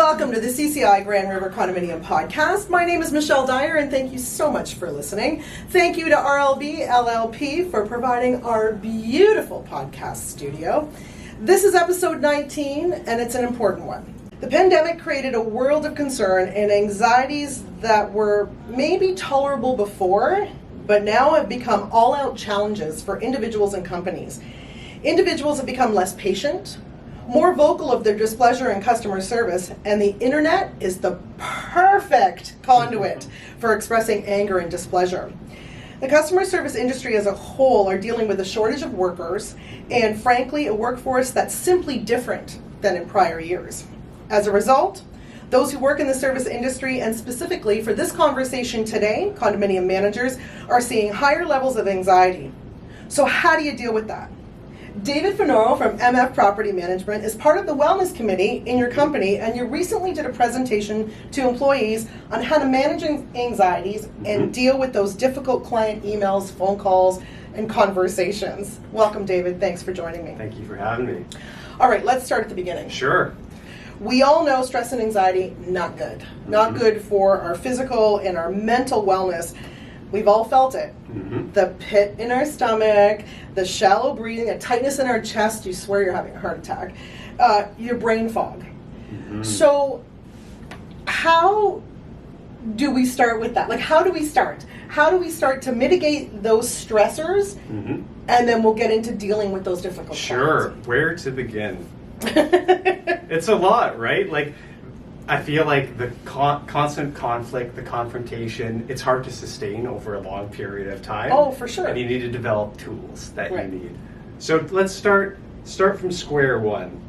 Welcome to the CCI Grand River Condominium Podcast. My name is Michelle Dyer, and thank you so much for listening. Thank you to RLB LLP for providing our beautiful podcast studio. This is episode 19, and it's an important one. The pandemic created a world of concern and anxieties that were maybe tolerable before, but now have become all-out challenges for individuals and companies. Individuals have become less patient, more vocal of their displeasure in customer service, and the internet is the perfect conduit for expressing anger and displeasure. The customer service industry as a whole are dealing with a shortage of workers and, frankly, a workforce that's simply different than in prior years. As a result, those who work in the service industry, and specifically for this conversation today, condominium managers, are seeing higher levels of anxiety. So how do you deal with that? David Finoro from MF Property Management is part of the Wellness Committee in your company, and you recently did a presentation to employees on how to manage anxieties and deal with those difficult client emails, phone calls, and conversations. Welcome, David. Thanks for joining me. Thank you for having me. All right, let's start at the beginning. Sure. We all know stress and anxiety, not good. Not good for our physical and our mental wellness. We've all felt it. The pit in our stomach, the shallow breathing, a tightness in our chest, you swear you're having a heart attack, your brain fog. So how do we start with that? Like, how do we start? How do we start to mitigate those stressors? And then we'll get into dealing with those difficult Sure. times. Where to begin? It's a lot, right? Like, I feel like the constant conflict, the confrontation, it's hard to sustain over a long period of time. Oh, for sure. And you need to develop tools that Right. you need. So let's start from square one.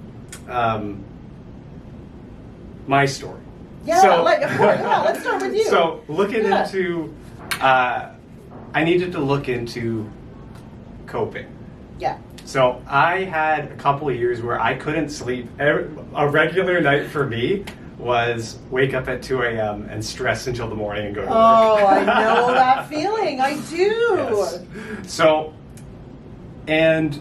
My story. Yeah, of course. Yeah, let's start with you. So looking into, I needed to look into coping. Yeah. So I had a couple of years where I couldn't sleep. A regular night for me was wake up at 2 a.m. and stress until the morning and go to work. Oh, I know that feeling. I do. Yes. So, and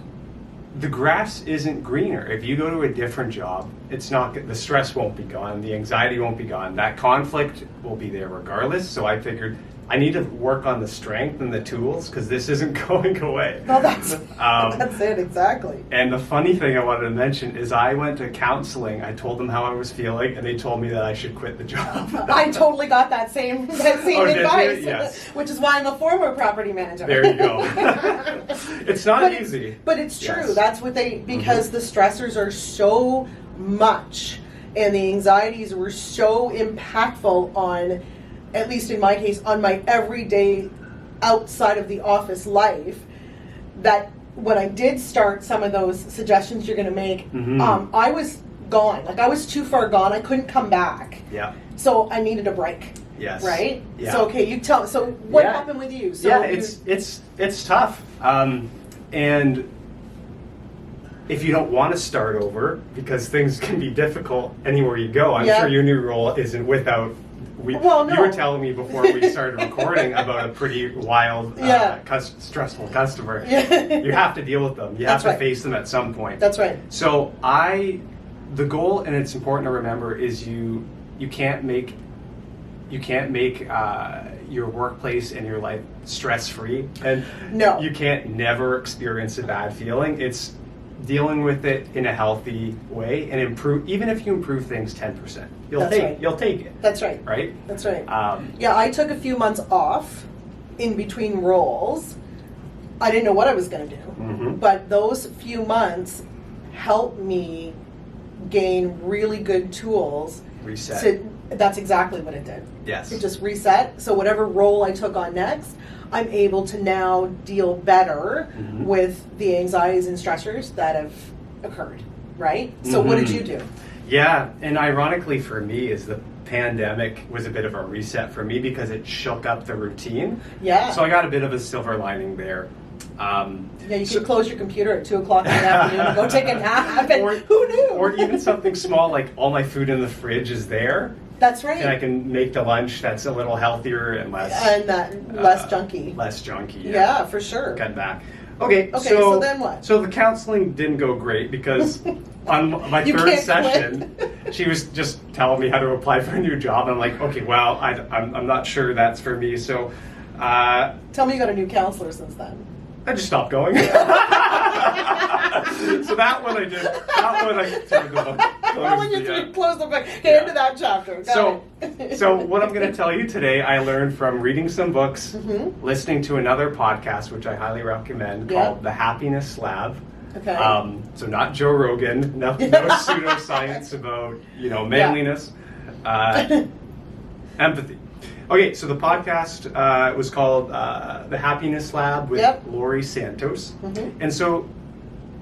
the grass isn't greener. If you go to a different job, it's not, the stress won't be gone, the anxiety won't be gone, that conflict will be there regardless. So I figured I need to work on the strength and the tools because this isn't going away. No, that's it, exactly. And the funny thing I wanted to mention is I went to counseling. I told them how I was feeling, and they told me that I should quit the job. I totally got that same advice, Yes. which is why I'm a former property manager. There you go. It's not easy. But it's true. Yes. That's what because the stressors are so much, and the anxieties were so impactful on, at least in my case, on my everyday outside of the office life, that when I did start some of those suggestions you're going to make, I was gone. Like, I was too far gone. I couldn't come back. Yeah. So I needed a break. Yes. Right? Yeah. So, okay, you tell. So what happened with you? So it's tough. And if you don't want to start over, because things can be difficult anywhere you go, I'm sure your new role isn't without. You were telling me before we started recording about a pretty wild, stressful customer. You have to deal with them. You have to face them at some point. That's right. So the goal, and it's important to remember, is you can't make your workplace and your life stress-free, and you can't never experience a bad feeling. It's dealing with it in a healthy way and improve. Even if you improve things 10%, you'll take it. That's right. Right. That's right. I took a few months off in between roles. I didn't know what I was going to do, but those few months helped me gain really good tools. Reset. That's exactly what it did. Yes. It just reset. So whatever role I took on next, I'm able to now deal better with the anxieties and stressors that have occurred, right? So what did you do? Yeah, and ironically for me is the pandemic was a bit of a reset for me because it shook up the routine. Yeah. So I got a bit of a silver lining there. You could close your computer at 2 o'clock in the afternoon and go take a nap. And who knew? Or even something small like all my food in the fridge is there. That's right. And I can make the lunch that's a little healthier and less... less junky. Less junky, yeah. For sure. Cut back. Okay, so then what? So the counseling didn't go great because on my third session, she was just telling me how to apply for a new job. I'm like, okay, well, I'm not sure that's for me. So, tell me you got a new counselor since then. I just stopped going. So that one I did. That one I threw the book. That one you close the book. Get into that chapter. So what I'm going to tell you today, I learned from reading some books, listening to another podcast, which I highly recommend, called The Happiness Lab. Okay. So not Joe Rogan, no pseudoscience about manliness, empathy. Okay, so the podcast was called The Happiness Lab with Laurie Santos. And so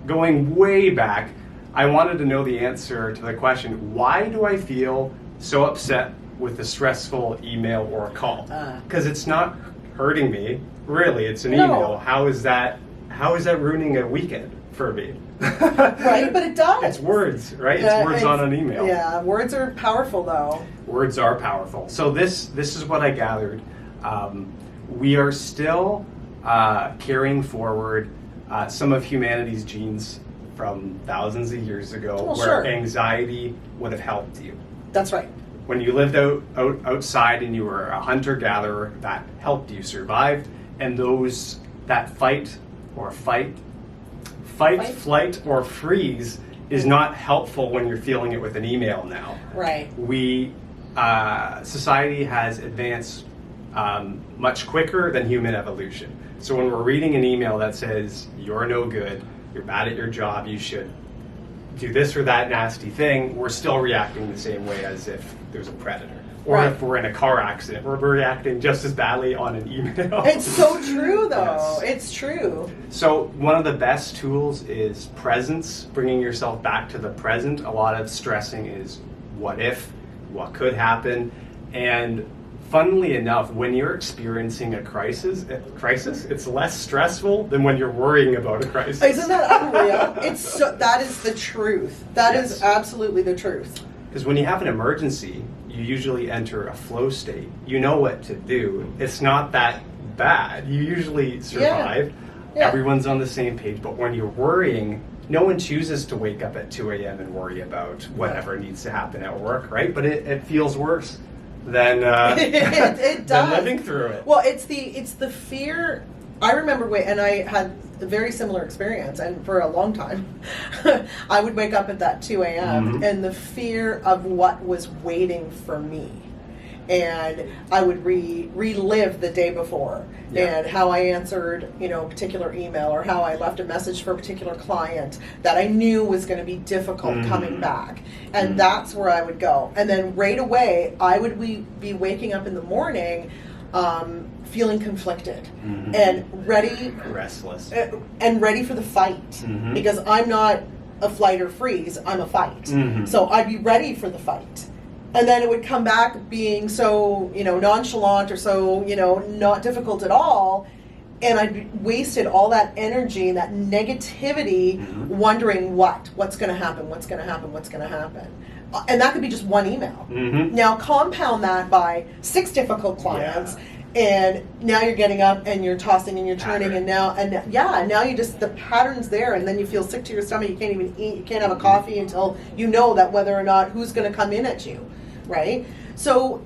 going way back, I wanted to know the answer to the question, why do I feel so upset with a stressful email or a call? Because it's not hurting me, really, it's an email. How is that ruining a weekend for me? Right, but it does. It's words, right? It's words on an email. Yeah, words are powerful though. Words are powerful. So this is what I gathered. We are still carrying forward some of humanity's genes from thousands of years ago, where anxiety would have helped you. That's right. When you lived outside and you were a hunter-gatherer, that helped you survive. And that fight, flight, or freeze is not helpful when you're feeling it with an email now. Right. Society has advanced much quicker than human evolution. So when we're reading an email that says, you're no good, you're bad at your job, you should do this or that nasty thing, we're still reacting the same way as if there's a predator. Or if we're in a car accident, we're reacting just as badly on an email. It's so true, though. Yes. It's true. So one of the best tools is presence, bringing yourself back to the present. A lot of stressing is what if, what could happen. And funnily enough, when you're experiencing a crisis, it's less stressful than when you're worrying about a crisis. Isn't that unreal? That is the truth. That is absolutely the truth. Because when you have an emergency, you usually enter a flow state. You know what to do. It's not that bad. You usually survive. Yeah. Everyone's on the same page. But when you're worrying, no one chooses to wake up at 2 a.m. and worry about whatever needs to happen at work, right? But it feels worse than it does. Than living through it. Well, it's the fear. I remember and I had a very similar experience, and for a long time, I would wake up at that 2 a.m. and the fear of what was waiting for me. And I would relive the day before and how I answered, a particular email, or how I left a message for a particular client that I knew was going to be difficult coming back. And that's where I would go. And then right away, I would be waking up in the morning feeling conflicted and ready, restless, and ready for the fight, because I'm not a flight or freeze, I'm a fight. So I'd be ready for the fight. And then it would come back being so, nonchalant or so, not difficult at all. And I'd wasted all that energy, that negativity, wondering what's going to happen, what's going to happen, what's going to happen. And that could be just one email. Now compound that by 6 difficult clients, and now you're getting up and you're tossing and you're turning, and now you just, the pattern's there, and then you feel sick to your stomach. You can't even eat. You can't have a coffee until you know that whether or not who's going to come in at you, right? So,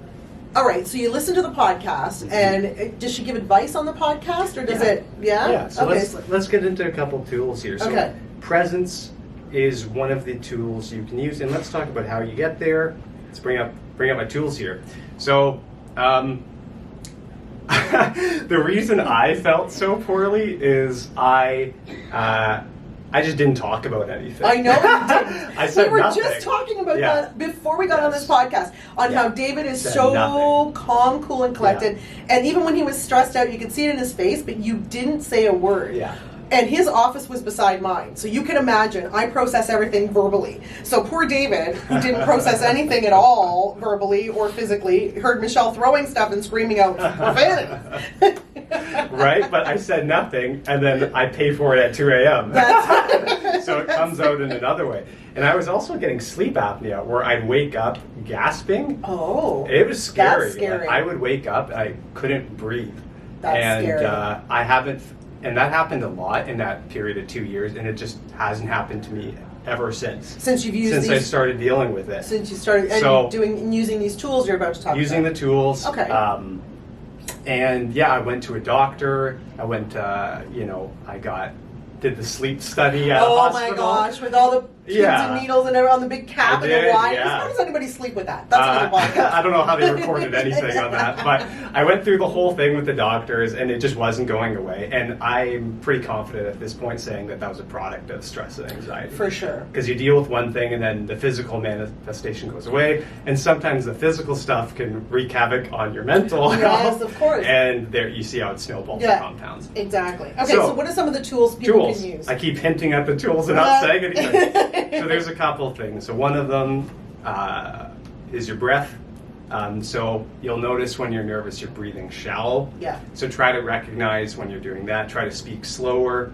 all right. So you listen to the podcast, and does she give advice on the podcast, or does it? Yeah. Yeah. So let's get into a couple tools here. So presence is one of the tools you can use, and let's talk about how you get there. Let's bring up my tools here. So. The reason I felt so poorly is I just didn't talk about anything. I know you didn't. I said we were nothing. just talking about that before we got on this podcast, on how David is so calm, cool, and collected. And even when he was stressed out, you could see it in his face, but you didn't say a word. Yeah. And his office was beside mine. So you can imagine, I process everything verbally. So poor David, who didn't process anything at all verbally or physically, heard Michelle throwing stuff and screaming out profanity. Right? But I said nothing, and then I pay for it at 2 a.m. So it comes out in another way. And I was also getting sleep apnea, where I'd wake up gasping. Oh. It was scary. That's scary. Like, I would wake up, and I couldn't breathe. That's scary. And that happened a lot in that period of 2 years, and it just hasn't happened to me ever since. Since you've used Since I started dealing with it. Since you started using these tools you're about to talk about. Using the tools. Okay. And yeah, I went to a doctor. I went, did the sleep study at a hospital. Oh my gosh, with all the pins and needles and everything on the big cap and the wire. How does anybody sleep with that? That's another podcast. I don't know how they recorded anything on that, but I went through the whole thing with the doctors and it just wasn't going away. And I'm pretty confident at this point saying that was a product of stress and anxiety. For sure. Because you deal with one thing and then the physical manifestation goes away. And sometimes the physical stuff can wreak havoc on your mental health. Yes, of course. And there you see how it snowballs and compounds. Exactly. Okay, so what are some of the tools people can use? I keep hinting at the tools and not saying anything. So there's a couple of things. So one of them is your breath. So you'll notice when you're nervous, you're breathing shallow. Yeah. So try to recognize when you're doing that. Try to speak slower.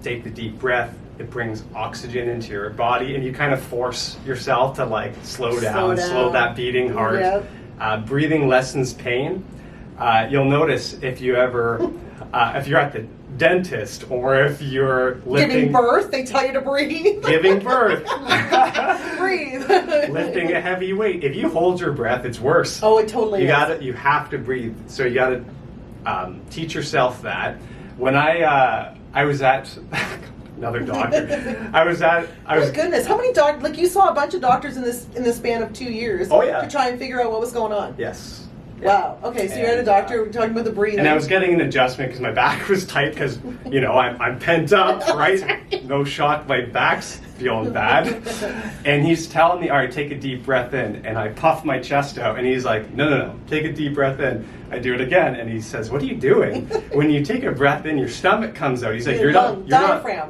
Take the deep breath. It brings oxygen into your body, and you kind of force yourself to like slow down, slow that beating heart. Yep. Breathing lessens pain. You'll notice if you ever, if you're at the dentist or if you're giving birth, they tell you to breathe. Giving birth. Breathe. Lifting a heavy weight. If you hold your breath, it's worse. Oh, it totally is. You have to breathe. So you got to teach yourself that. When I was at another doctor, I was. My goodness, how many doctors? Like you saw a bunch of doctors in this span of 2 years. Oh yeah. To try and figure out what was going on. Yes. Wow. Okay, so you're at a doctor talking about the breathing. And I was getting an adjustment because my back was tight because, I'm pent up, right? No shock, my back's feeling bad. And he's telling me, all right, take a deep breath in. And I puff my chest out. And he's like, no, take a deep breath in. I do it again. And he says, what are you doing? When you take a breath in, your stomach comes out. He's like, you're not.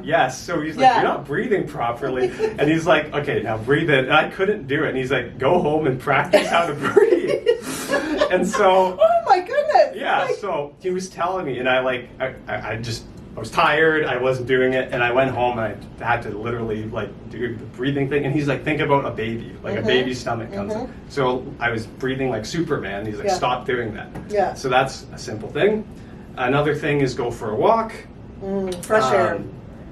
Yes. So he's like, you're not breathing properly. And he's like, okay, now breathe in. And I couldn't do it. And he's like, go home and practice how to breathe. And so, oh my goodness! Yeah, so he was telling me, and I was tired. I wasn't doing it, and I went home and I had to literally do the breathing thing. And he's like, think about a baby, a baby's stomach comes in. So I was breathing like Superman. He's like, stop doing that. Yeah. So that's a simple thing. Another thing is go for a walk. Fresh air.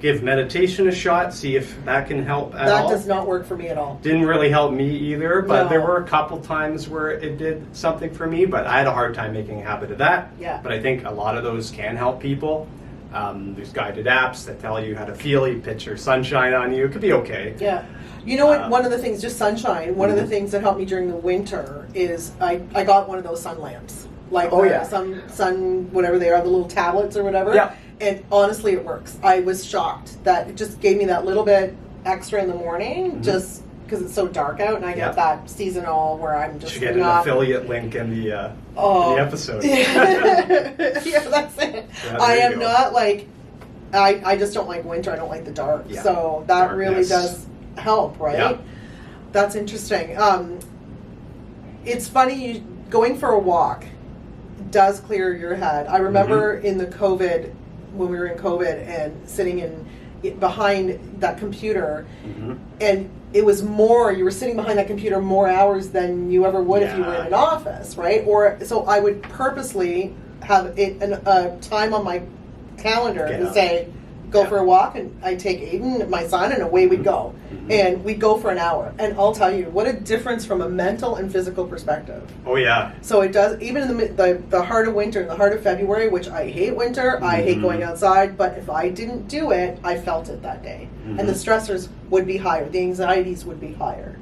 Give meditation a shot, see if that can help at all. That does not work for me at all. Didn't really help me either, but there were a couple times where it did something for me, but I had a hard time making a habit of that. Yeah. But I think a lot of those can help people. There's guided apps that tell you how to feel. You picture sunshine on you. It could be okay. Yeah. You know what? One of the things, just sunshine, one of the things that helped me during the winter is I got one of those sun lamps. Sun, whatever they are, the little tablets or whatever. Yeah. And honestly, it works. I was shocked that it just gave me that little bit extra in the morning, just because it's so dark out, and I get that seasonal where I'm just should get an affiliate link in the episode. Yeah, that's it. Yeah, I am not I just don't like winter. I don't like the dark. Yeah. So that really does help, right? Yeah. That's interesting. It's funny, going for a walk does clear your head. I remember in the COVID, when we were in COVID and sitting behind that computer, and it was more, you were sitting behind that computer more hours than you ever would if you were in an office, right? So I would purposely have a time on my calendar to say, go for a walk, and I'd take Aiden, my son, and away we'd go. And we'd go for an hour. And I'll tell you, what a difference from a mental and physical perspective. Oh, yeah. So it does, even in the heart of winter, in the heart of February, which I hate winter, I hate going outside, but if I didn't do it, I felt it that day. And the stressors would be higher. The anxieties would be higher.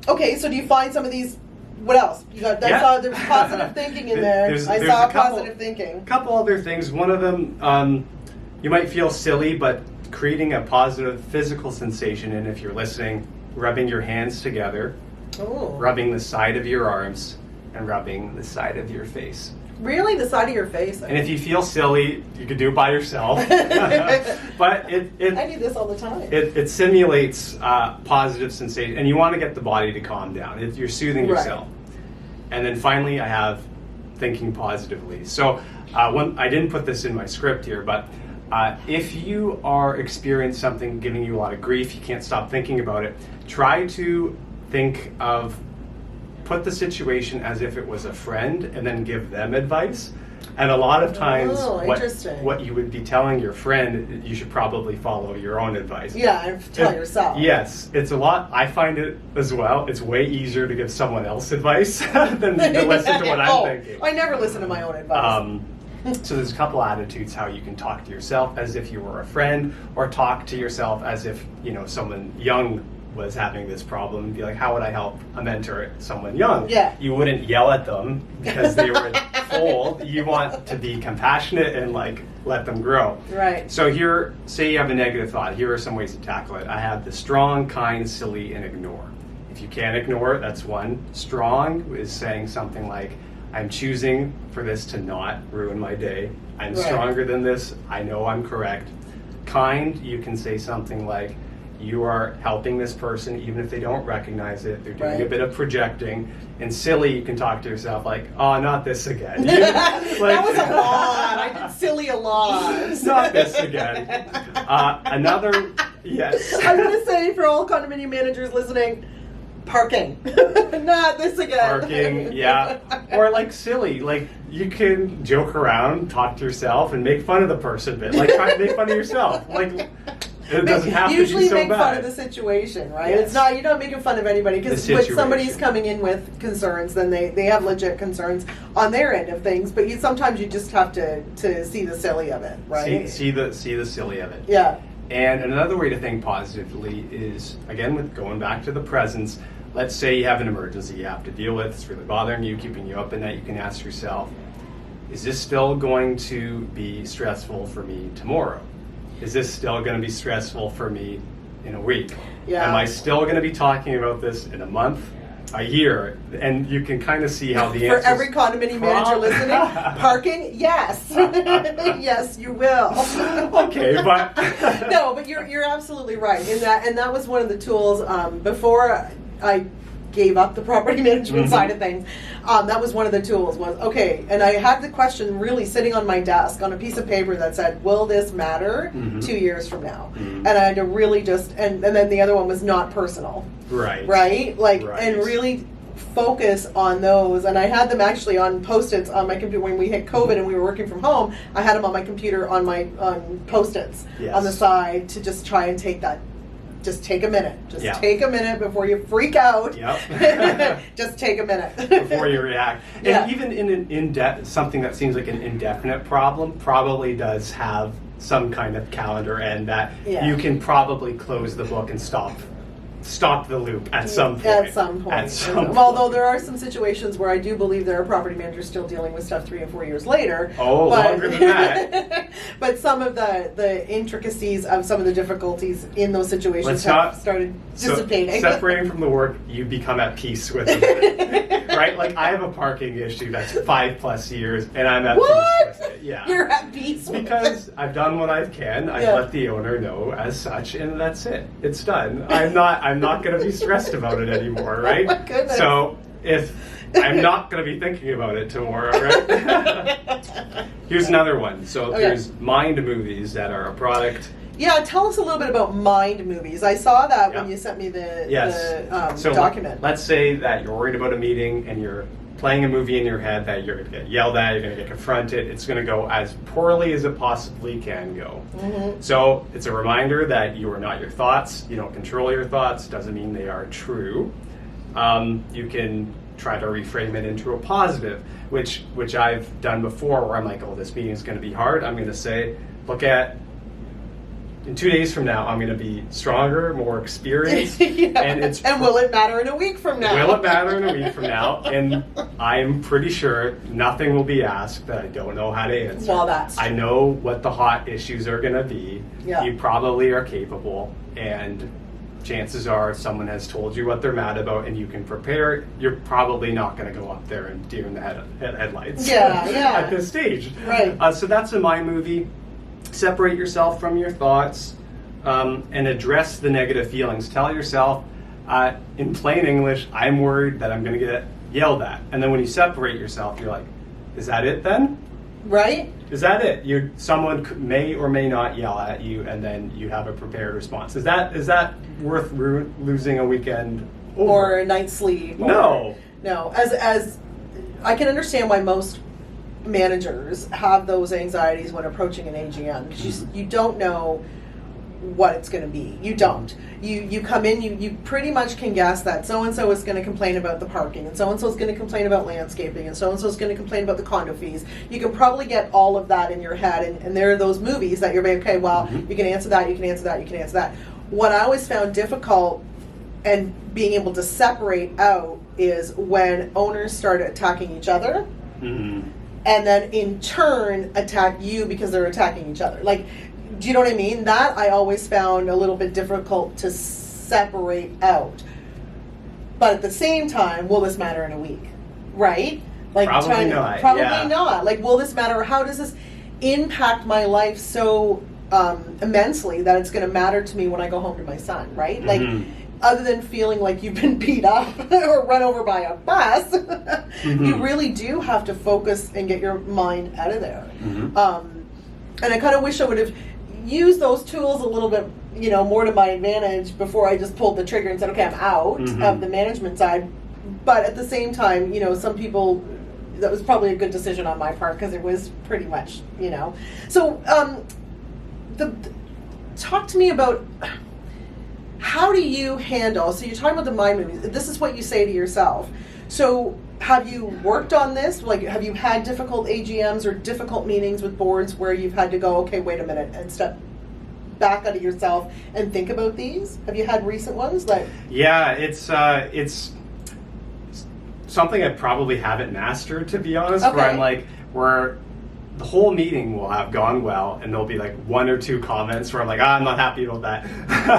Okay, so do you find some of these? What else? I saw there was positive thinking in there. I saw positive thinking. A couple other things. One of them, you might feel silly, but creating a positive physical sensation, and if you're listening, rubbing your hands together, rubbing the side of your arms, and rubbing the side of your face. Really? The side of your face? And if you feel silly, you could do it by yourself. But I do this all the time. It simulates positive sensation, and you want to get the body to calm down. You're soothing yourself. And then finally, I have thinking positively. So I didn't put this in my script here, but if you are experiencing something giving you a lot of grief, you can't stop thinking about it, try to put the situation as if it was a friend and then give them advice. And a lot of times, interesting. what you would be telling your friend, you should probably follow your own advice. Yeah, and tell yourself. Yes, it's a lot. I find it as well. It's way easier to give someone else advice than to listen to what I'm thinking. I never listen to my own advice. So there's a couple attitudes how you can talk to yourself as if you were a friend, or talk to yourself as if, you know, someone young was having this problem, and be like, how would I help a mentor someone young? Yeah. You wouldn't yell at them because they were old. You want to be compassionate and like let them grow. Right. So here, say you have a negative thought. Here are some ways to tackle it. I have the strong, kind, silly, and ignore. If you can't ignore it, that's one. Strong is saying something like, I'm choosing for this to not ruin my day. I'm stronger than this. I know I'm correct. Kind, you can say something like, you are helping this person even if they don't recognize it. They're doing a bit of projecting. And silly, you can talk to yourself like, oh, not this again. That was a lot. I did silly a lot. Not this again. Another, yes. I'm going to say for all condominium managers listening, parking. Not this again. Parking, yeah. Or like silly, like you can joke around, talk to yourself, and make fun of the person a bit. Like try to make fun of yourself. Like, it doesn't have to be so bad. Usually make fun of the situation, right? Yes. It's not, you're not making fun of anybody, because when somebody's coming in with concerns, then they have legit concerns on their end of things, but sometimes you just have to see the silly of it, right? See the silly of it. Yeah. And another way to think positively is, again, with going back to the presence, let's say you have an emergency you have to deal with, it's really bothering you, keeping you up at night, you can ask yourself, is this still going to be stressful for me tomorrow? Is this still going to be stressful for me in a week? Yeah. Am I still going to be talking about this in a month, a year? And you can kind of see how the answer. For every condominium manager listening, parking, yes. Yes, you will. Okay, but. No, but you're absolutely right. And that was one of the tools before I gave up the property management side of things. That was one of the tools was, okay, and I had the question really sitting on my desk on a piece of paper that said, will this matter 2 years from now? And I had to really just, and then the other one was not personal. Right. Right? Like, and really focus on those. And I had them actually on Post-its on my computer when we hit COVID and we were working from home. I had them on my computer on Post-its on the side to just try and take that. Just take a minute. Just take a minute before you freak out. Yep. Just take a minute before you react. And even in something that seems like an indefinite problem probably does have some kind of calendar end that you can probably close the book and stop the loop at some point. At some point. Although there are some situations where I do believe there are property managers still dealing with stuff 3 and 4 years later. Oh, longer than that. But some of the intricacies of some of the difficulties in those situations have started dissipating. So separating from the work, you become at peace with it. Right? Like I have a parking issue that's 5+ years and I'm at peace with it. Yeah. You're at peace with because I've done what I can. I've let the owner know as such, and that's it. It's done. I'm not going to be stressed about it anymore, right? Oh my goodness. So if I'm not going to be thinking about it tomorrow, right? Here's another one. So there's mind movies that are a product. Yeah, tell us a little bit about mind movies. I saw that when you sent me the document. Let's say that you're worried about a meeting and you're playing a movie in your head that you're going to get yelled at, you're going to get confronted. It's going to go as poorly as it possibly can go. So it's a reminder that you are not your thoughts. You don't control your thoughts. Doesn't mean they are true. You can try to reframe it into a positive, which I've done before where I'm like, oh, this meeting is going to be hard. I'm going to say, in 2 days from now, I'm going to be stronger, more experienced. And will it matter in a week from now? Will it matter in a week from now? And I'm pretty sure nothing will be asked that I don't know how to answer. Well, that's true. I know what the hot issues are going to be. Yeah. You probably are capable, and chances are someone has told you what they're mad about and you can prepare. You're probably not going to go up there and deer in the headlights at this stage. Right. So that's a mind movie. Separate yourself from your thoughts and address the negative feelings. Tell yourself, in plain English, I'm worried that I'm going to get yelled at. And then when you separate yourself, you're like, is that it then? Right. Is that it? Someone may or may not yell at you, and then you have a prepared response. Is that worth losing a weekend over? Or a night's sleep? No. No. As I can understand why most managers have those anxieties when approaching an AGM because you don't know what it's going to be. You don't. You come in, you pretty much can guess that so-and-so is going to complain about the parking, and so-and-so is going to complain about landscaping, and so-and-so is going to complain about the condo fees. You can probably get all of that in your head, and there are those movies that you're like, okay, well, you can answer that, you can answer that, you can answer that. What I always found difficult and being able to separate out is when owners start attacking each other, and then in turn attack you because they're attacking each other. Like, do you know what I mean? That I always found a little bit difficult to separate out. But at the same time, will this matter in a week? Right? Like probably not. Probably not. Like, will this matter? How does this impact my life so immensely that it's going to matter to me when I go home to my son? Right? Like, other than feeling like you've been beat up or run over by a bus, you really do have to focus and get your mind out of there. And I kind of wish I would have used those tools a little bit, more to my advantage before I just pulled the trigger and said, okay, I'm out of the management side. But at the same time, some people, that was probably a good decision on my part because it was pretty much, So talk to me about how do you handle, so you're talking about the mind movies. This is what you say to yourself. So have you worked on this? Like, have you had difficult AGMs or difficult meetings with boards where you've had to go, okay, wait a minute, and step back out of yourself and think about these? Have you had recent ones? Yeah, it's something I probably haven't mastered, to be honest. Okay. Where the whole meeting will have gone well, and there'll be like one or two comments where I'm like, I'm not happy about that.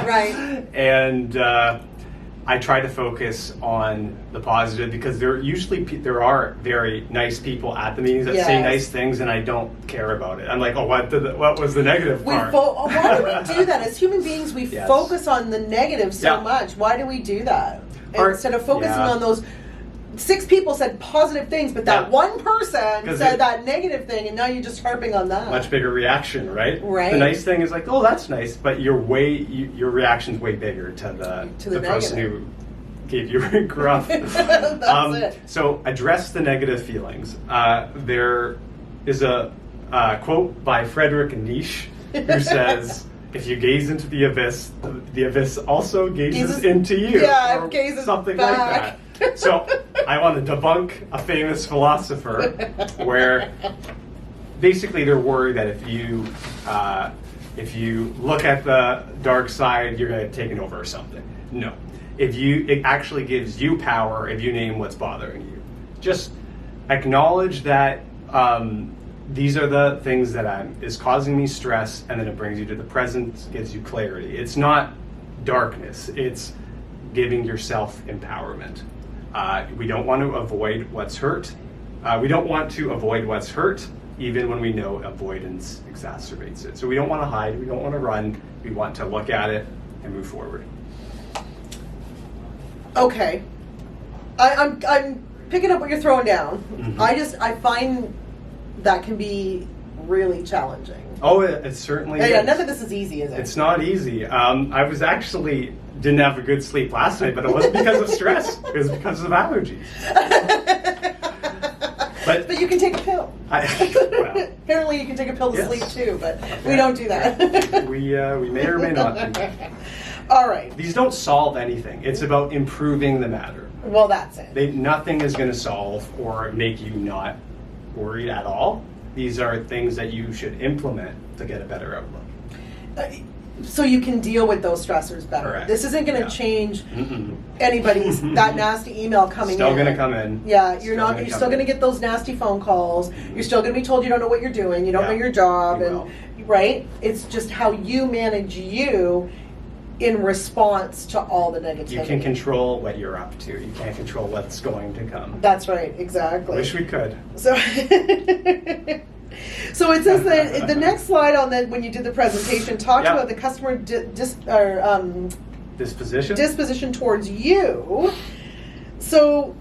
Right. And I try to focus on the positive because there are very nice people at the meetings that say nice things, and I don't care about it. I'm like, what was the negative part? Why do we do that? As human beings, we focus on the negative so much. Why do we do that? Instead of focusing on those 6 people said positive things, but that one person said that negative thing, and now you're just harping on that. Much bigger reaction, right? Right. The nice thing is like, oh, that's nice, but your reaction's way bigger to the person who gave you a gruff. That's it. So address the negative feelings. There is a quote by Friedrich Nietzsche who says, if you gaze into the abyss also gazes into you. Yeah, it gazes something back. like that. So I want to debunk a famous philosopher where basically they're worried that if you look at the dark side, you're going to get taken over or something. No. It actually gives you power if you name what's bothering you. Just acknowledge that these are the things that is causing me stress, and then it brings you to the present, gives you clarity. It's not darkness. It's giving yourself empowerment. We don't want to avoid what's hurt. We don't want to avoid what's hurt, even when we know avoidance exacerbates it. So we don't want to hide. We don't want to run. We want to look at it and move forward. Okay. I'm picking up what you're throwing down. I find that can be really challenging. Oh, it certainly is. Yeah, none of this is easy, is it? It's not easy. I was actually didn't have a good sleep last night, but it wasn't because of stress. It was because of allergies. But you can take a pill. Apparently you can take a pill to sleep too, but we don't do that. we may or may not do. All right. These don't solve anything. It's about improving the matter. Well, that's it. Nothing is going to solve or make you not worried at all. These are things that you should implement to get a better outlook. So you can deal with those stressors better. Correct. This isn't going to change anybody's that nasty email coming still in. Still going to come in. Yeah, you're still going to get those nasty phone calls. You're still going to be told you don't know what you're doing. You don't know your job, right? It's just how you manage you in response to all the negativity. You can control what you're up to. You can't control what's going to come. That's right, exactly. Wish we could. So, so it says that the next slide on that when you did the presentation talked about the customer disposition towards you. So.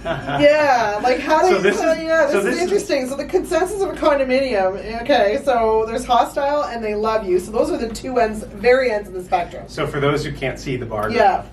Yeah, like how do this is interesting. So the consensus of a condominium, okay, so there's hostile and they love you. So those are the two very ends of the spectrum. So for those who can't see the bar graph,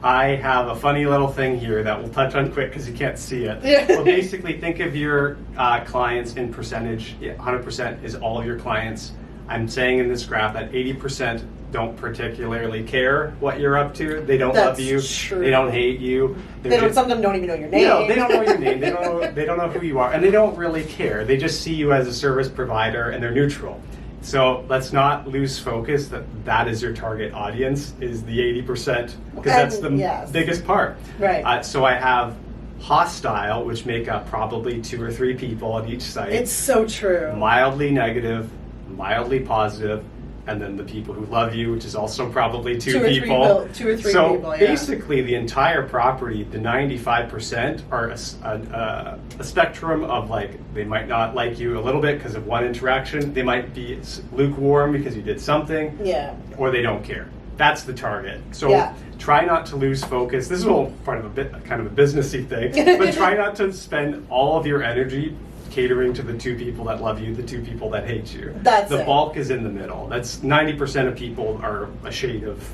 I have a funny little thing here that we'll touch on quick because you can't see it. Well, basically, think of your clients in percentage. 100% is all of your clients. I'm saying in this graph that 80% don't particularly care what you're up to. They don't love you. True. They don't hate you. Some of them don't even know your name. No, they don't know your name. They don't know who you are, and they don't really care. They just see you as a service provider, and they're neutral. So let's not lose focus that is your target audience, is the 80%, because that's the biggest part. Right. So I have hostile, which make up probably 2 or 3 people at each site. It's so true. Mildly negative, mildly positive, and then the people who love you, which is also probably 2 people. 2 or 3 so people, yeah. basically, the entire property, the 95%, are a spectrum of, like, they might not like you a little bit because of one interaction. They might be lukewarm because you did something. Yeah. Or they don't care. That's the target. So try not to lose focus. This is all part of kind of a businessy thing, but try not to spend all of your energy catering to the 2 people that love you, the 2 people that hate you. The bulk is in the middle. That's 90% of people are a shade of.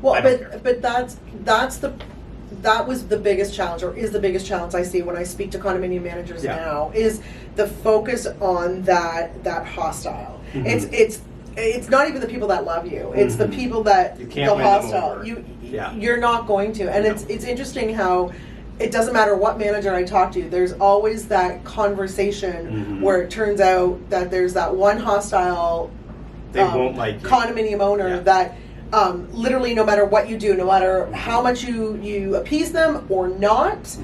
Well, but that was the biggest challenge, or is the biggest challenge I see when I speak to condominium managers now, is the focus on that hostile. Mm-hmm. It's not even the people that love you. It's the people that you can't the hostile. You're not going to, and it's interesting how. It doesn't matter what manager I talk to, there's always that conversation where it turns out that there's that one hostile won't like condominium owner that literally no matter what you do, no matter how much you appease them or not,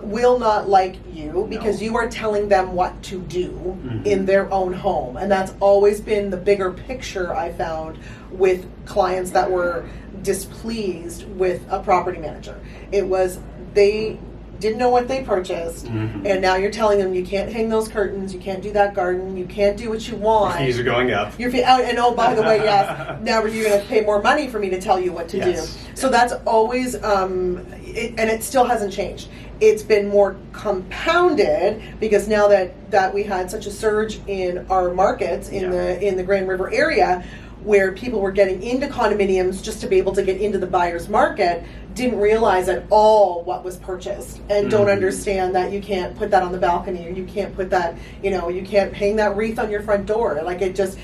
will not like you because you are telling them what to do in their own home. And that's always been the bigger picture I found with clients that were displeased with a property manager. It was they didn't know what they purchased, and now you're telling them you can't hang those curtains, you can't do that garden, you can't do what you want. Your fees are going up. And oh, by the way, yes, now you're going to pay more money for me to tell you what to do. So that's always, and it still hasn't changed. It's been more compounded because now that we had such a surge in our markets in the Grand River area, where people were getting into condominiums just to be able to get into the buyer's market, didn't realize at all what was purchased, and don't understand that you can't put that on the balcony, or you can't put that, you can't hang that wreath on your front door. Like, it just,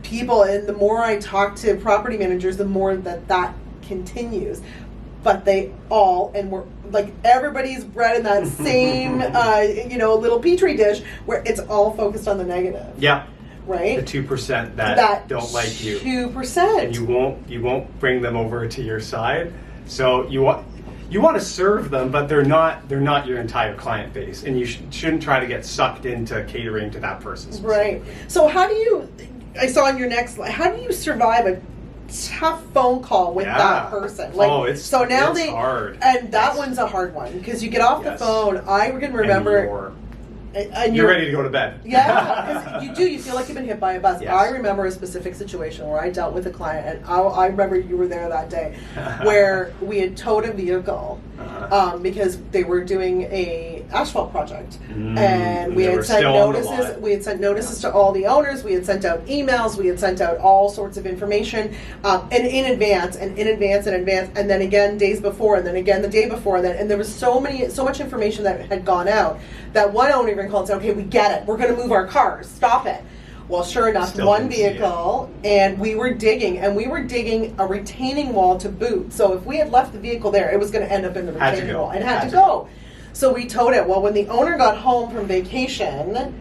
people, and the more I talk to property managers, the more that continues. But they all, and we're like, everybody's bred in that same, little petri dish where it's all focused on the negative. Yeah. Right? The 2% that don't like you. 2%. And you won't bring them over to your side. So you want to serve them, but they're not your entire client base, and you shouldn't try to get sucked into catering to that person. Right. So how do you? I saw on your next slide. How do you survive a tough phone call with that person? Like, it's hard. And that one's a hard one because you get off the phone. I can remember. And you're ready to go to bed. Yeah, because you feel like you've been hit by a bus. Yes. I remember a specific situation where I dealt with a client, and I remember you were there that day, where we had towed a vehicle because they were doing a asphalt project, and we had sent notices. We had sent notices to all the owners. We had sent out emails. We had sent out all sorts of information, and in advance, and then again days before, and then again the day before, and there was so much information that had gone out that one owner even called and said, "Okay, we get it. We're going to move our cars. Stop it." Well, sure enough, one vehicle, and we were digging a retaining wall to boot. So if we had left the vehicle there, it was going to end up in the retaining wall and had to go. So we towed it. Well, when the owner got home from vacation,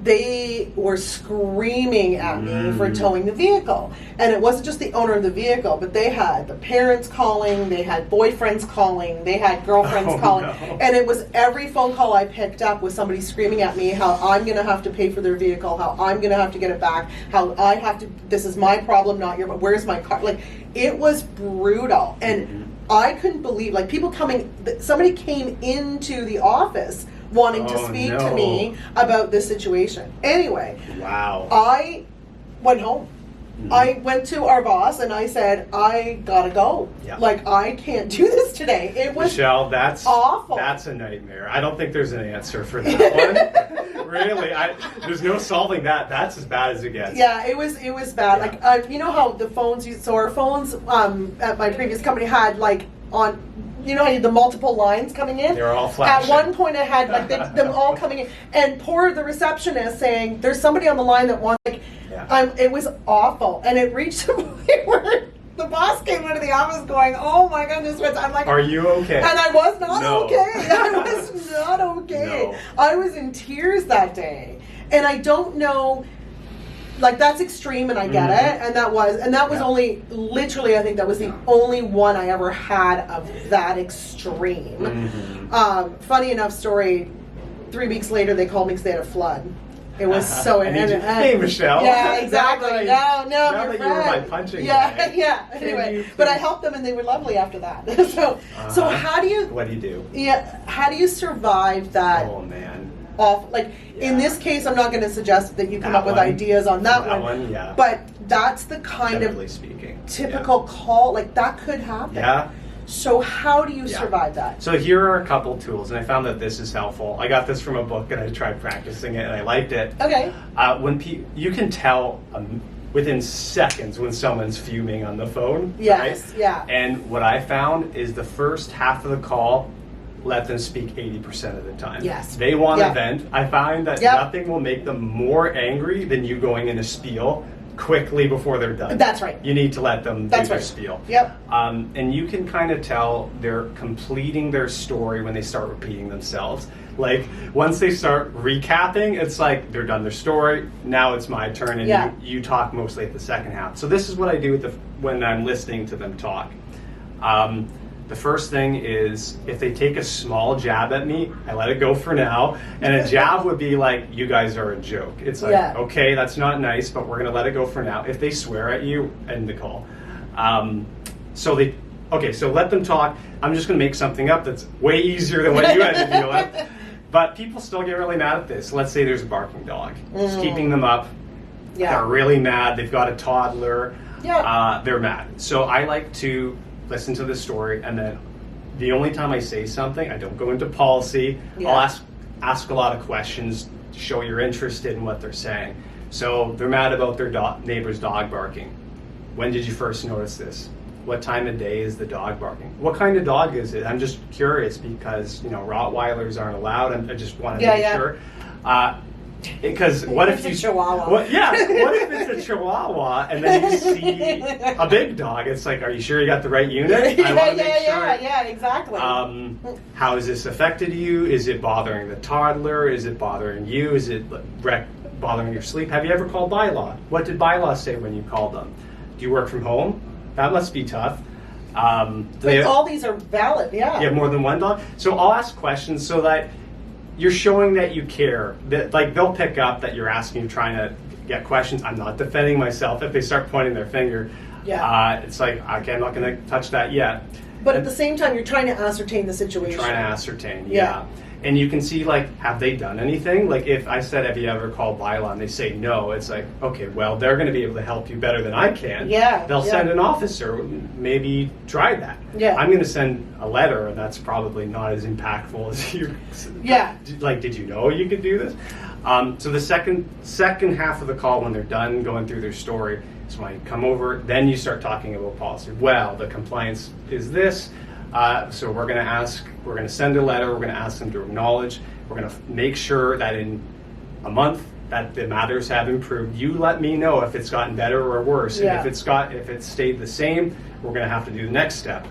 they were screaming at me for towing the vehicle. And it wasn't just the owner of the vehicle, but they had the parents calling, they had boyfriends calling, they had girlfriends calling. No. And it was every phone call I picked up was somebody screaming at me how I'm going to have to pay for their vehicle, how I'm going to have to get it back, how I have to, this is my problem, not your, but where's my car? Like, it was brutal. And I couldn't believe, like, somebody came into the office wanting to speak to me about this situation. Anyway, I went home. I went to our boss and I said, I gotta go. Like, I can't do this today. It was Michelle, that's awful. That's a nightmare. I don't think there's an answer for that one. Really, there's no solving that. That's as bad as it gets. Yeah, it was bad. Like, you know how the phones, so our phones at my previous company had like on, you know how you had the multiple lines coming in? They were all flashing. At one point I had like them all coming in, and poor the receptionist saying, there's somebody on the line that wants, like, it was awful. And it reached the point where the boss came into the office going, oh my goodness, I'm like, are you okay? And I was not No. okay. I was not okay. No. I was in tears that day. And I don't know, like, that's extreme, and I get it. And that was only, literally, I think that was the only one I ever had of that extreme. Funny enough story, 3 weeks later they called me because they had a flood. It was so... hey, Michelle. Yeah, exactly. No, now your that friend. you were my punching bag. bag, Yeah. Anyway, but I helped them, and they were lovely after that. So how do you... What do you do? Yeah, how do you survive that... Oh, man. Off, like, in this case, I'm not going to suggest that you come up with ideas on that one. Yeah. But that's the kind Generally of speaking, typical call, like, that could happen. Yeah. So how do you survive that? So here are a couple tools, and I found that this is helpful. I got this from a book, and I tried practicing it, and I liked it. Okay. You can tell within seconds when someone's fuming on the phone. Yes, right? yeah. And what I found is the first half of the call, let them speak 80% of the time. Yes. They want to vent. I find that Yep. nothing will make them more angry than you going in a spiel quickly before they're done. That's right. You need to let them do their spiel. Yep. And you can kind of tell they're completing their story when they start repeating themselves. Like, once they start recapping, it's like they're done their story. Now it's my turn, and you talk mostly at the second half. So this is what I do when I'm listening to them talk. The first thing is, if they take a small jab at me, I let it go for now. And a jab would be like, you guys are a joke. It's like, okay, that's not nice, but we're going to let it go for now. If they swear at you, end the call. So let them talk. I'm just going to make something up that's way easier than what you had to deal with. But people still get really mad at this. Let's say there's a barking dog. Just keeping them up. Yeah. They're really mad. They've got a toddler. Yeah. They're mad. So I like to listen to the story, and then the only time I say something, I don't go into policy. I'll ask a lot of questions to show you're interested in what they're saying. So they're mad about their neighbor's dog barking. When did you first notice this? What time of day is the dog barking? What kind of dog is it? I'm just curious because, Rottweilers aren't allowed. I just wanted to make sure. Because what if it's a Chihuahua? What if it's a Chihuahua and then you see a big dog? It's like, are you sure you got the right unit? I want to make sure. Yeah, exactly. How has this affected you? Is it bothering the toddler? Is it bothering you? Is it bothering your sleep? Have you ever called bylaw? What did bylaw say when you called them? Do you work from home? That must be tough. All these are valid, You have more than one dog? So I'll ask questions so that you're showing that you care. That, like, they'll pick up that you're asking, trying to get questions. I'm not defending myself. If they start pointing their finger, it's like, okay, I'm not going to touch that yet. But at the same time, you're trying to ascertain the situation. Trying to ascertain, yeah. And you can see, like, have they done anything? Like, if I said, have you ever called bylaw, and they say no, it's like, okay, well, they're going to be able to help you better than I can. Yeah. They'll send an officer. Maybe try that. Yeah. I'm going to send a letter, and that's probably not as impactful as you. Yeah. Like, did you know you could do this? So the second half of the call, when they're done going through their story, is when you come over. Then you start talking about policy. Well, the compliance is this. So we're going to send a letter, we're going to ask them to acknowledge, we're going to make sure that in a month that the matters have improved. You let me know if it's gotten better or worse. And if it's stayed the same, we're going to have to do the next step.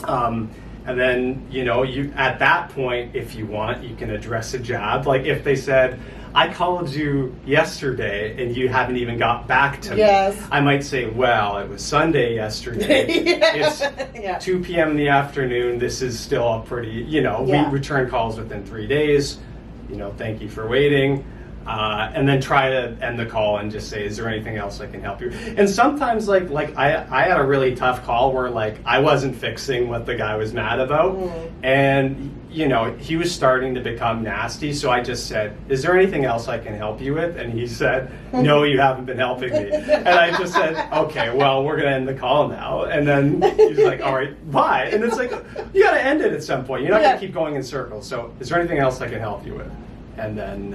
And then, you at that point, if you want, you can address a job. Like if they said, I called you yesterday and you haven't even got back to me. I might say, well, it was Sunday yesterday. It's 2 p.m. in the afternoon. This is still a pretty, we return calls within 3 days. Thank you for waiting. And then try to end the call and just say, is there anything else I can help you? And sometimes like I had a really tough call where like I wasn't fixing what the guy was mad about. And he was starting to become nasty. So I just said, is there anything else I can help you with? And he said, no, you haven't been helping me. And I just said, okay, well, we're going to end the call now. And then he's like, all right, bye. And it's like, you got to end it at some point. You're not going to keep going in circles. So is there anything else I can help you with? And then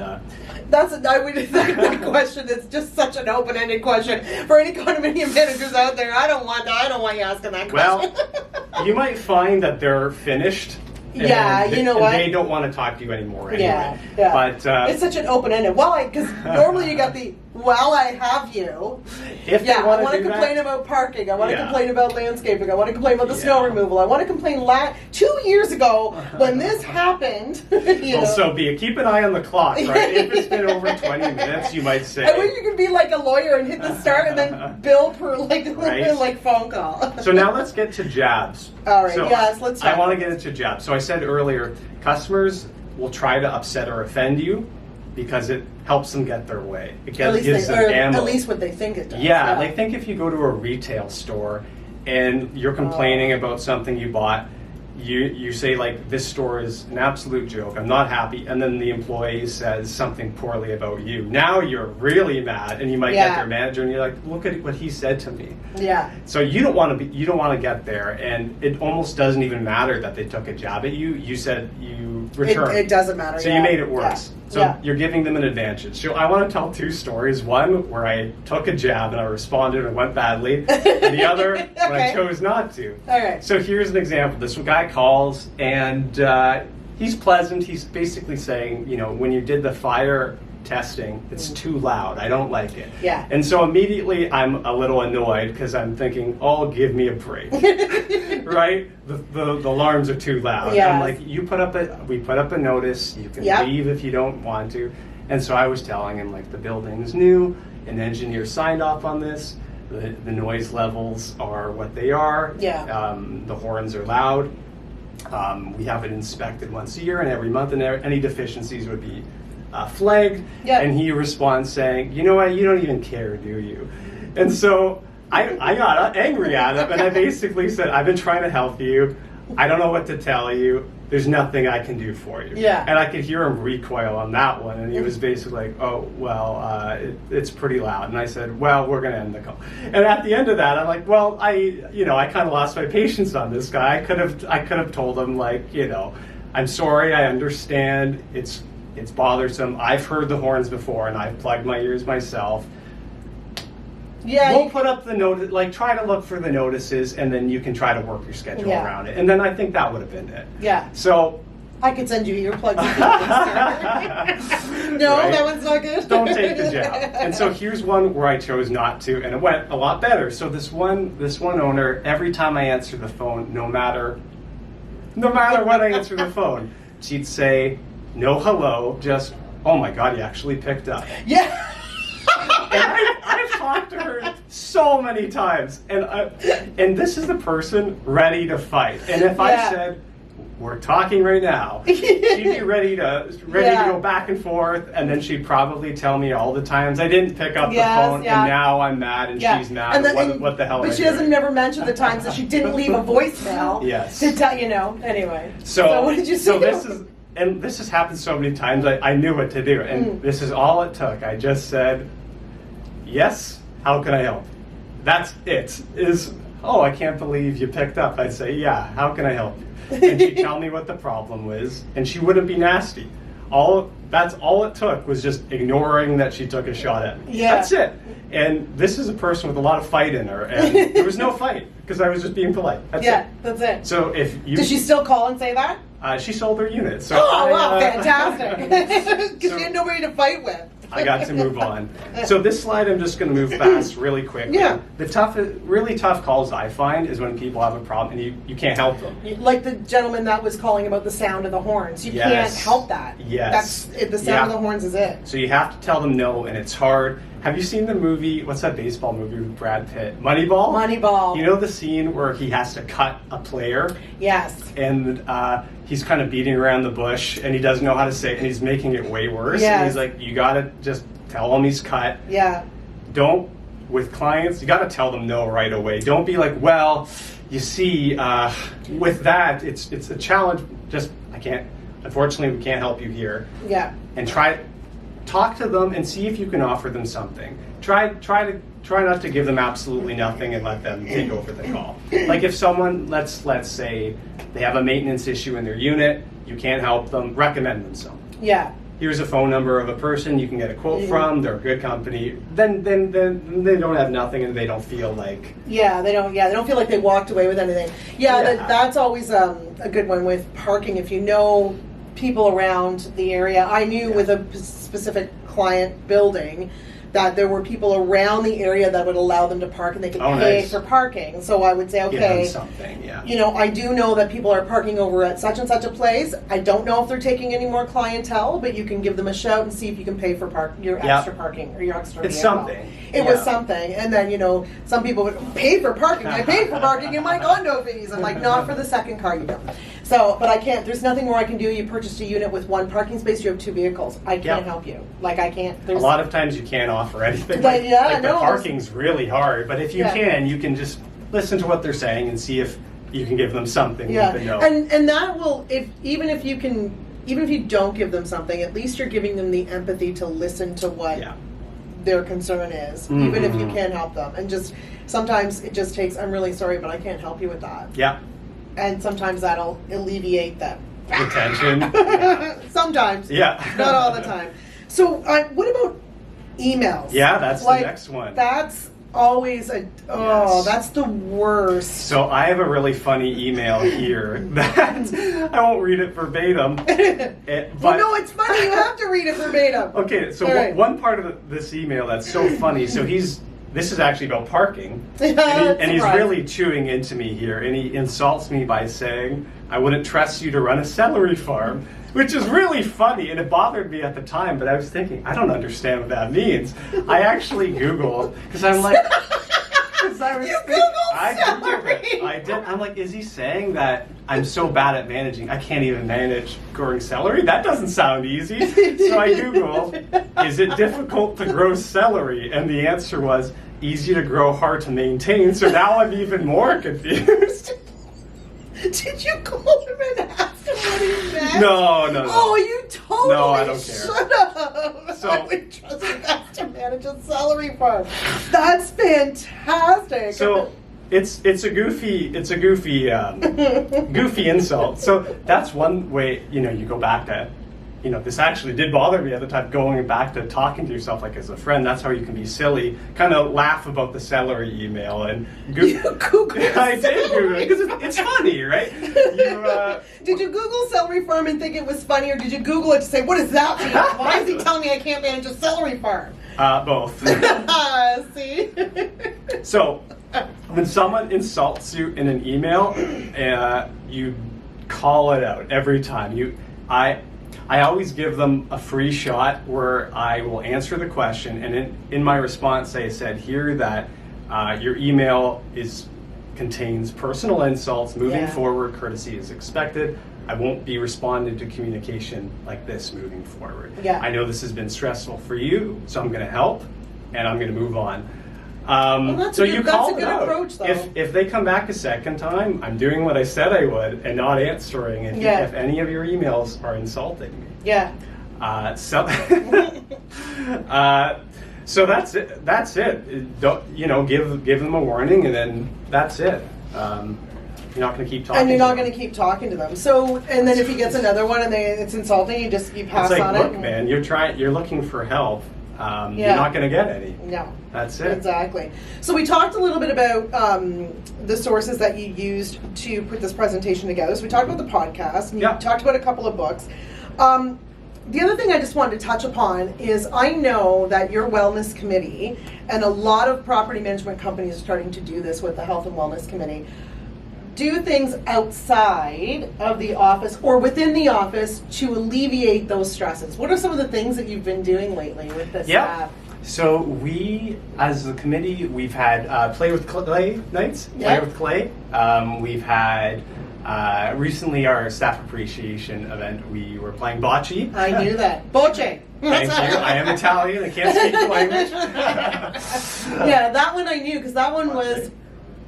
that question is just such an open-ended question for any condominium managers out there. I don't want you asking that question. Well, you might find that they're finished. Yeah, you know what? They don't want to talk to you anymore anyway. Yeah. But it's such an open-ended. Well, because normally you got the I have you. If I want to do complain that, about parking. I want to complain about landscaping. I want to complain about the snow removal. I want to complain 2 years ago when this happened. So be it. Keep an eye on the clock, right? If it's been over 20 minutes, you might say. And when you can be like a lawyer and hit the start and then bill per like phone call. So now let's get to jabs. All right. Yes, let's. I want to get into jabs. So I said earlier, customers will try to upset or offend you because it helps them get their way. It gives them ammo. At least what they think it does. Yeah, like think if you go to a retail store and you're complaining about something you bought, you say like, this store is an absolute joke, I'm not happy, and then the employee says something poorly about you. Now you're really mad, and you might get their manager and you're like, look at what he said to me. Yeah. So you don't want to get there, and it almost doesn't even matter that they took a jab at you. You said you returned. It doesn't matter. So you made it worse. Yeah. So you're giving them an advantage. So I want to tell 2 stories. One where I took a jab and I responded and it went badly. And the other when I chose not to. All right. So here's an example. This guy calls and he's pleasant. He's basically saying, when you did the fire testing, it's too loud. I don't like it. Yeah. And so immediately I'm a little annoyed because I'm thinking, oh, give me a break. Right? The alarms are too loud. Yeah. I'm like, we put up a notice. You can leave if you don't want to. And so I was telling him, like, the building's new. An engineer signed off on this. The noise levels are what they are. Yeah. The horns are loud. We have it inspected once a year and every month, and any deficiencies would be flagged. Yep. And he responds saying, you know what, you don't even care, do you? And so I got angry at him, and I basically said, I've been trying to help you. I don't know what to tell you. There's nothing I can do for you. Yeah. And I could hear him recoil on that one, and he was basically like, oh, well, it's pretty loud. And I said, well, we're going to end the call. And at the end of that, I'm like, well, I kind of lost my patience on this guy. I could have told him, like, I'm sorry, I understand, it's bothersome. I've heard the horns before, and I've plugged my ears myself. Yeah, we'll put up the notice, like try to look for the notices, and then you can try to work your schedule around it. And then I think that would have been it. Yeah. So I could send you earplugs. No, right? That one's not good. Don't take the jab. And so here's one where I chose not to, and it went a lot better. So this one owner, every time I answer the phone, no matter when I answer the phone, she'd say, no hello, just, oh my God, you actually picked up. Yeah. And I've talked to her so many times, and this is the person ready to fight. And if I said, we're talking right now, she'd be ready to go back and forth, and then she'd probably tell me all the times I didn't pick up the phone, and now I'm mad, and she's mad. And then, what the hell? But she doesn't never mention the times that she didn't leave a voicemail. Yes. To tell anyway. So what did you say? So this has happened so many times. I knew what to do, and this is all it took. I just said, yes, how can I help? That's it. I can't believe you picked up. I'd say, yeah, how can I help you? And she'd tell me what the problem was, and she wouldn't be nasty. That's all it took was just ignoring that she took a shot at me. Yeah. That's it. And this is a person with a lot of fight in her, and there was no fight because I was just being polite. That's it. So if you... Does she still call and say that? She sold her unit. So wow, fantastic. Because she had nobody to fight with. I got to move on. So this slide, I'm just going to move fast really quick. Yeah. The really tough calls I find is when people have a problem and you can't help them. Like the gentleman that was calling about the sound of the horns. You can't help that. Yes. The sound of the horns is it. So you have to tell them no, and it's hard. Have you seen the movie, what's that baseball movie with Brad Pitt? Moneyball? Moneyball. You know the scene where he has to cut a player? Yes. And he's kind of beating around the bush, and he doesn't know how to say it, and he's making it way worse. Yes. And he's like, you got to just tell him he's cut. Yeah. With clients, you got to tell them no right away. Don't be like, well, you see, with that, it's a challenge. Unfortunately, we can't help you here. Yeah. And talk to them and see if you can offer them something. Try not to give them absolutely nothing and let them take over the call. Like if someone, let's say they have a maintenance issue in their unit, you can't help them, recommend them some. Yeah. here's a phone number of a person you can get a quote from. They're a good company. Then they don't have nothing, and they don't feel like they don't feel like they walked away with anything. That's always a good one with parking. If you know people around the area, I knew with a specific client building that there were people around the area that would allow them to park, and they could pay for parking. So I would say, okay, something, I do know that people are parking over at such and such a place. I don't know if they're taking any more clientele, but you can give them a shout and see if you can pay for your extra parking or your extra. It's something. It was something, and then some people would pay for parking. I paid for parking in my condo fees. I'm like, not for the second car, you don't. So, but I can't. There's nothing more I can do. You purchased a unit with one parking space. You have 2 vehicles. I can't help you. Like I can't. A lot of times you can't offer anything. The parking's really hard. But if you can just listen to what they're saying and see if you can give them something. And that will, even if you don't give them something, at least you're giving them the empathy to listen to what their concern is, even if you can't help them. And just sometimes it just takes, I'm really sorry, but I can't help you with that. Yeah. And sometimes that'll alleviate that. The tension. Sometimes. Yeah. Not all the time. So what about emails? Yeah, that's the next one. That's always that's the worst. So I have a really funny email here that I won't read it verbatim. Well, no, it's funny. You have to read it verbatim. Okay, so one part of this email that's so funny. So this is actually about parking, and he's really chewing into me here, and he insults me by saying, "I wouldn't trust you to run a celery farm," which is really funny, and it bothered me at the time, but I was thinking, I don't understand what that means. I actually Googled, because I'm like... I Googled it. I did. I'm like, is he saying that I'm so bad at managing, I can't even manage growing celery? That doesn't sound easy. So I Googled, is it difficult to grow celery? And the answer was, easy to grow, hard to maintain. So now I'm even more confused. Did you call him and ask him what he meant? No. Oh, you totally No, I don't care. Shut up. So, I would trust you guys to manage a celery farm. That's fantastic. So it's a goofy goofy insult. So that's one way, you go back to, this actually did bother me at the time, going back to talking to yourself like as a friend. That's how you can be silly, kind of laugh about the celery email and you Googled I did Google it because it's funny, right? Did you Google celery farm and think it was funny, or did you Google it to say, what does that mean? Why is he telling me I can't manage a celery farm? Both. See? So when someone insults you in an email, you call it out every time. I always give them a free shot where I will answer the question, and in my response I said here that your email contains personal insults. Moving forward, courtesy is expected. I won't be responding to communication like this moving forward. Yeah. I know this has been stressful for you, so I'm going to help, and I'm going to move on. You call it out. Approach, though. If they come back a second time, I'm doing what I said I would and not answering. And if any of your emails are insulting me, so that's it. That's it. Don't give them a warning, and then that's it. You're not going to keep talking. And you're not going to keep talking to them. So, and then if he gets another one and it's insulting, you pass it's like, on look, it. Man, you're looking for help. You're not going to get any. No. That's it. Exactly. So we talked a little bit about the sources that you used to put this presentation together. So we talked about the podcast, and you talked about a couple of books. The other thing I just wanted to touch upon is I know that your wellness committee, and a lot of property management companies are starting to do this with the health and wellness committee, do things outside of the office or within the office to alleviate those stresses. What are some of the things that you've been doing lately with this staff? So we, as the committee, we've had Play with Clay nights. Play with Clay. We've had recently our staff appreciation event. We were playing bocce. I knew that. Bocce. Thank you. I am Italian. I can't speak the language. Yeah, that one I knew because that one was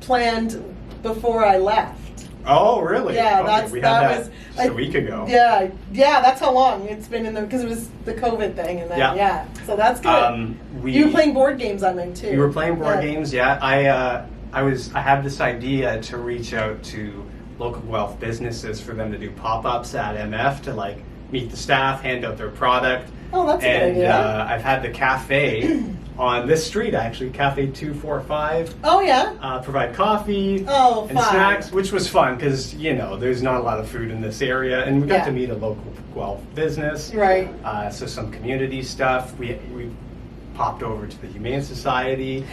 planned before I left. Oh, really? Yeah, okay, that was just a week ago. Yeah, that's how long it's been in because it was the COVID thing, and then so that's good. You were playing board games that night too. You were playing board games, I had this idea to reach out to local wealth businesses for them to do pop-ups at MF to meet the staff, hand out their product. Oh, that's a good idea. And I've had the cafe on this street, actually, Cafe 245. Oh, yeah? Provide coffee and fun. snacks, which was fun because, there's not a lot of food in this area. And we got Yeah. to meet a local business. Right. So some community stuff. We popped over to the Humane Society.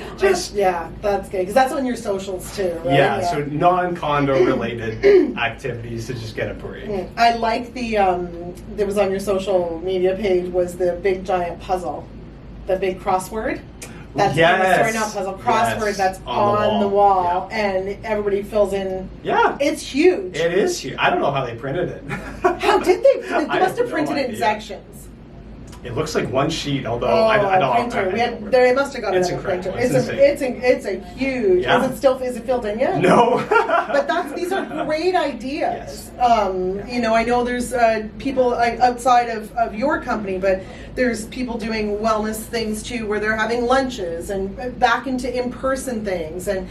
Yeah, that's good, because that's on your socials too, right? Yeah, so non-condo related activities to just get a break. I like that was on your social media page was the big giant puzzle, the big crossword. That's Yes. Story Now puzzle crossword Yes. that's On the the wall, wall. and everybody fills in. Yeah. It's huge. It is huge. I don't know how they printed it. How did they? They I must have have printed no it in idea. sections. It looks like one sheet, although I don't printer. know. They must have got It's another incredible. printer. It's a huge. Yeah. Is it filled in yet? No. But these are great ideas. Yes. I know there's people outside of your company, but there's people doing wellness things too, where they're having lunches and back into in-person things, and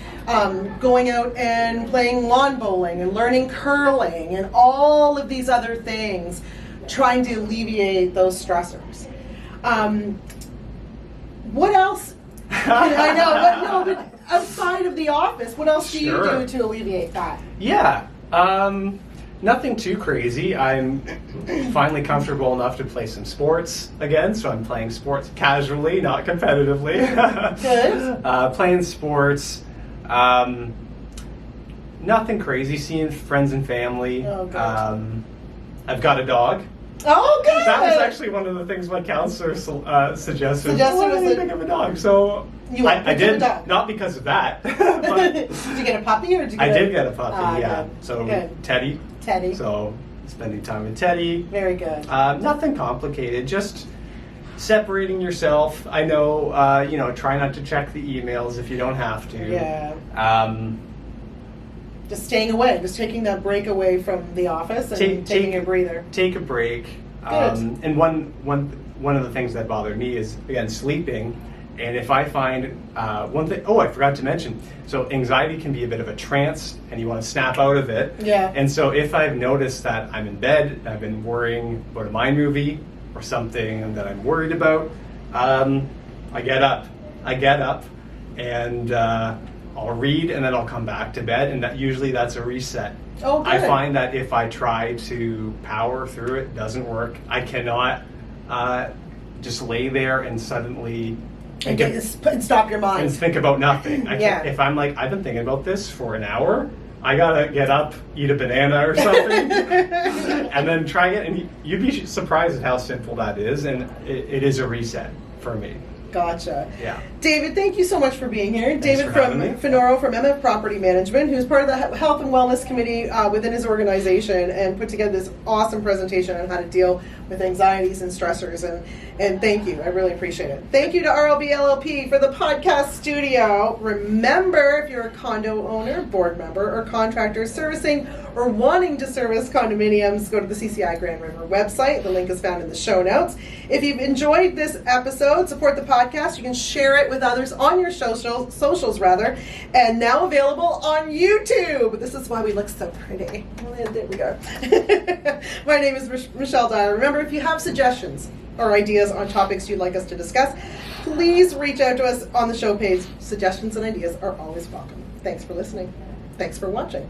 going out and playing lawn bowling and learning curling and all of these other things, trying to alleviate those stressors. What else? I know, but outside of the office, what else do you Sure. do to alleviate that? Yeah. Nothing too crazy. I'm finally comfortable enough to play some sports again, so I'm playing sports casually, not competitively. Good. Playing sports. Nothing crazy. Seeing friends and family. Oh, good. I've got a dog. Oh, good. That was actually one of the things my counselor suggested. Suggested Why was don't you it- think of a dog? So I picked up a did, dog. not because of that. but Did you get a puppy or did you I get did get a puppy, Ah, yeah. good. So Good. Teddy. Teddy. So spending time with Teddy. Very good. Nothing complicated. Just separating yourself. I know, try not to check the emails if you don't have to. Yeah. Just staying away, just taking that break away from the office and taking a breather. Take a break. Good. And one of the things that bothered me is, again, sleeping. And if I find one thing, I forgot to mention. So anxiety can be a bit of a trance, and you want to snap out of it. Yeah. And so if I've noticed that I'm in bed, and I've been worrying about a mind movie or something that I'm worried about, I get up, and I'll read, and then I'll come back to bed, and that's a reset. Oh, good. I find that if I try to power through it doesn't work. I cannot just lay there and suddenly And stop your and mind. think about nothing. Yeah. If I'm like, I've been thinking about this for an hour, I gotta get up, eat a banana or something, and then try it. And you'd be surprised at how simple that is, and it is a reset for me. Gotcha. Yeah. David, thank you so much for being here. David for from having me. Finoro from MF Property Management, who's part of the Health and Wellness Committee within his organization, and put together this awesome presentation on how to deal with anxieties and stressors. And thank you. I really appreciate it. Thank you to RLB LLP for the podcast studio. Remember, if you're a condo owner, board member, or contractor servicing or wanting to service condominiums, go to the CCI Grand River website. The link is found in the show notes. If you've enjoyed this episode, support the podcast. You can share it with others on your socials, and now available on YouTube. This is why we look so pretty. There we go. My name is Michelle Dyer. Remember, if you have suggestions or ideas on topics you'd like us to discuss, please reach out to us on the show page. Suggestions and ideas are always welcome. Thanks for listening. Thanks for watching.